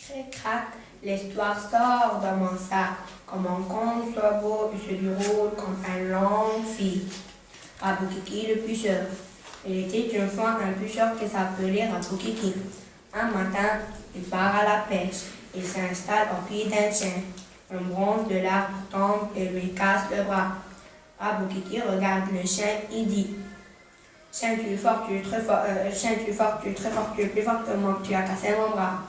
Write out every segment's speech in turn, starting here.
Crac, l'histoire sort de mon sac. Comme un conte soit beau, il se déroule comme un long fil. Raboukiki le pêcheur. Il était une fois un pêcheur qui s'appelait Raboukiki. Un matin, il part à la pêche. Il s'installe au pied d'un chien. Un bronze de l'arbre tombe et lui casse le bras. Raboukiki regarde le chien et dit: Chien, tu es fort, tu es très fort, chien, tu es fort, tu es très fort, tu es plus fort que moi, tu as cassé mon bras.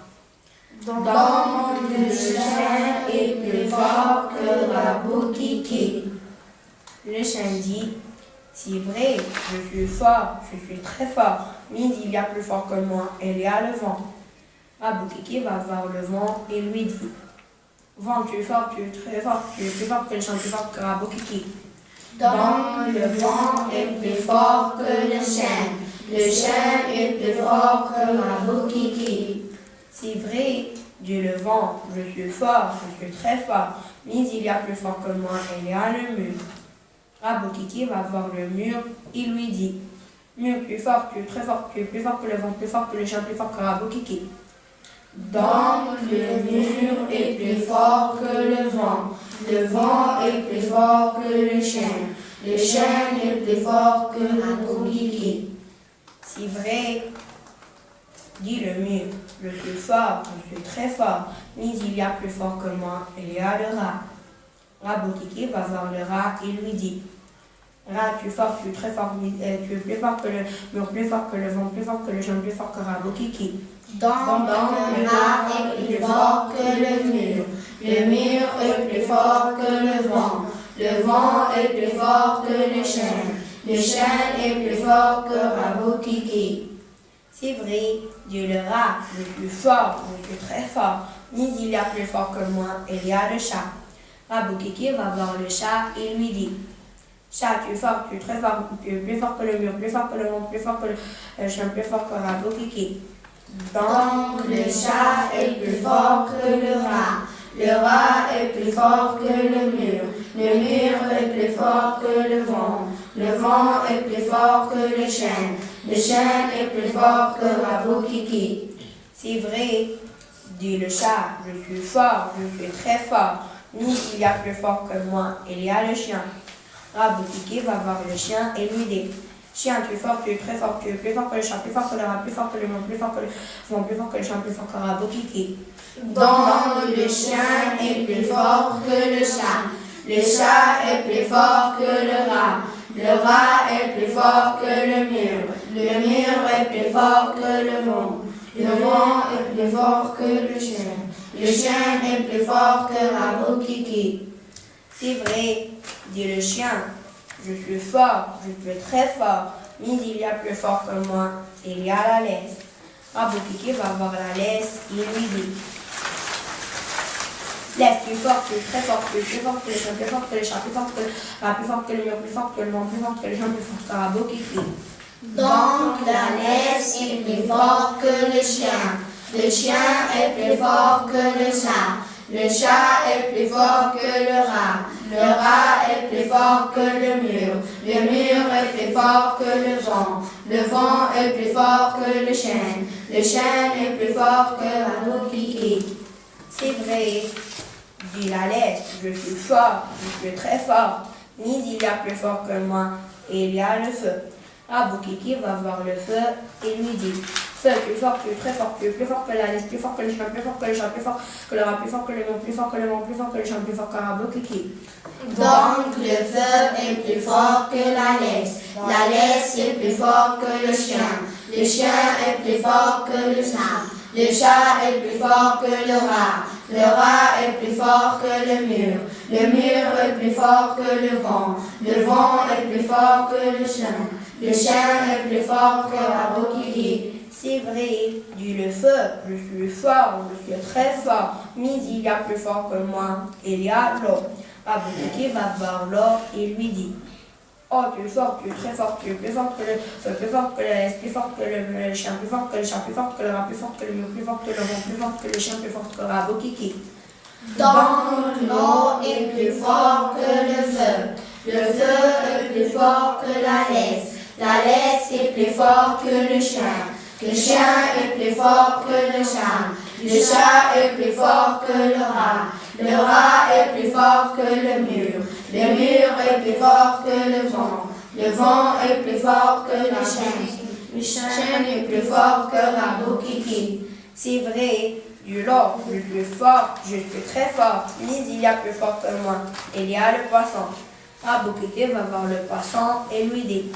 Donc le chien est plus fort que Raboukiki. Le chien dit: C'est vrai, je suis fort, je suis très fort, mais il y a plus fort que moi, il y a le vent. Raboukiki va voir le vent et lui dit: Vent, tu es fort, tu es très fort, tu es plus fort que le chien, plus fort que Raboukiki. Donc le vent est plus fort que le chien. Le chien est plus fort que Raboukiki. C'est vrai, dit le vent, je suis fort, je suis très fort, mais il y a plus fort que moi, il y a le mur. Raboukiki va voir le mur, il lui dit: Mur, tu es fort, tu es très fort, tu es plus fort que le vent, plus fort que le chien, plus fort que Raboukiki. Donc le mur est plus fort que le vent. Le vent est plus fort que le chien. Le chien est plus fort que Raboukiki. C'est vrai, dit le mur, je suis fort, je suis très fort, mais il y a plus fort que moi, il y a le rat. Raboukiki va voir le rat et lui dit: Rat, tu es fort, tu es très fort, mais tu es plus fort que le mur, plus fort que le vent, plus fort que le chien, plus fort que Raboukiki. Donc le rat est plus fort que le mur. Le mur est plus fort que le vent. Le vent est plus fort que le chien. Le chien est plus fort que Raboukiki. C'est vrai, dit le rat, je suis fort, je suis très fort, mais il y a plus fort que moi, il y a le chat. Raboukiki va voir le chat et lui dit: Chat, tu es fort, tu es très fort, tu es plus fort que le mur, plus fort que le vent, plus fort que le chien, plus fort que Raboukiki. Donc le chat est plus fort que le rat. Le rat est plus fort que le mur. Le mur est plus fort que le vent. Le vent est plus fort que le chien. Le chien est plus fort que Raboukiki. C'est vrai, dit le chat, je suis fort, je suis très fort, mais il y a plus fort que moi, il y a le chien. Raboukiki va voir le chien et lui dit: Chien, tu es fort, tu es très fort, tu es plus fort que le chat, plus fort que le rat, plus fort que le lion, plus fort que le vent, plus fort que le chien, plus fort que Raboukiki. Donc le chien est plus fort que le chat. Le chat est plus fort que le rat. Le rat est plus fort que le mur. Le mur est plus fort que le vent. Le vent est plus fort que le chien. Le chien est plus fort que Raboukiki. C'est vrai, dit le chien, je suis fort, je suis très fort, mais il y a plus fort que moi, il y a la laisse. Raboukiki va voir la laisse et lui dit: Laisse, tu es fort, tu es très fort, tu es plus fort que le chien, plus fort que le chat, plus fort que le rat, plus fort que le mur, plus fort que le vent, plus fort que le chien, plus fort que Raboukiki. Donc la laisse est plus fort que le chien. Le chien est plus fort que le chat. Le chat est plus fort que le rat. Le rat est plus fort que le mur. Le mur est plus fort que le vent. Le vent est plus fort que le chien. Le chien est plus fort que Raboukiki. C'est vrai, dit la laisse, je suis fort, je suis très fort, mais il y a plus fort que moi, et il y a le feu. Raboukiki va voir le feu et lui dit: Feu, tu es fort, tu es très fort, tu es plus fort que la laisse, plus fort que le chien, plus fort que le chat, plus fort que le rat, plus fort que le lion, plus fort que le vent, plus fort que le chien, plus fort que Raboukiki. Donc le feu est plus fort que la laisse. La laisse est plus fort que le chien. Le chien est plus fort que le chat. Le chat est plus fort que le rat. Le rat est plus fort que le mur. Le mur est plus fort que le vent. Le vent est plus fort que le chien. Le chien est plus fort que Raboukiki. C'est vrai, dit le feu, je suis fort, je suis très fort, mais il y a plus fort que moi, il y a l'eau. Raboukiki va voir l'eau et lui dit: Oh, tu es fort, tu es très fort, tu es plus fort que le feu, plus fort que la laisse, plus fort que le chien, plus fort que le chat, plus fort que le rat, plus fort que le mur, plus fort que le vent, plus fort que le chien, plus fort que Raboukiki. Donc l'eau est plus fort que le feu. Le feu est plus fort que la laisse. La laisse est plus fort que le chien. Le chien est plus fort que le chat. Le chat est plus fort que le rat. Le rat est plus fort que le mur. Le mur est plus fort que le vent. Le vent est plus fort que le chien. Le chien est plus fort que Rabou-Kiki. C'est vrai, du lot, je suis fort, je suis très fort, mais il y a plus fort que moi. Il y a le poisson. Rabou-Kiki va voir le poisson et lui dit: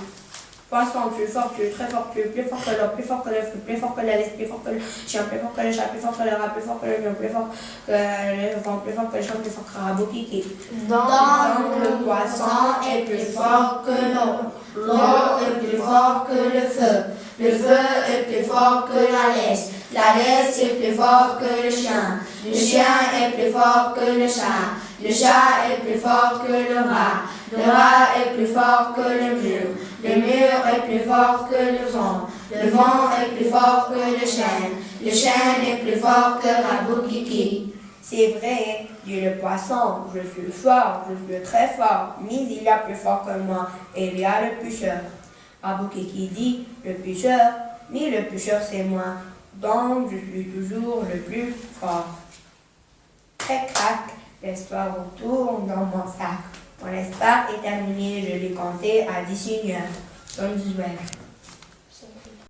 Poisson, tu es fort, tu es très fort, tu es plus fort que l'eau, plus fort que le feu, plus fort que la laisse, plus fort que le chien, plus fort que le chat, plus fort que le rat, plus fort que le lion, plus fort que le vent, plus fort que le chien, plus fort que Rabou-Kiki. Donc le poisson est plus fort que l'eau. L'eau est plus fort que le feu. Le feu est plus fort que la laisse. La laisse est plus fort que le chien. Le chien est plus fort que le chat. Le chat est plus fort que le rat. Le rat est plus fort que le mur. Le mur est plus fort que le vent. Le vent est plus fort que le chêne. Le chêne est plus fort que Rabou-Kiki. C'est vrai, dit le poisson, je suis fort, je suis très fort, mais il y a plus fort que moi, et il y a le pêcheur. Rabou-Kiki dit: le pêcheur, mais le pêcheur c'est moi, donc je suis toujours le plus fort. Crac-crac, l'histoire retourne dans mon sac. Mon histoire est terminée, je l'ai compté à 10 seigneurs. Bonne visuelle.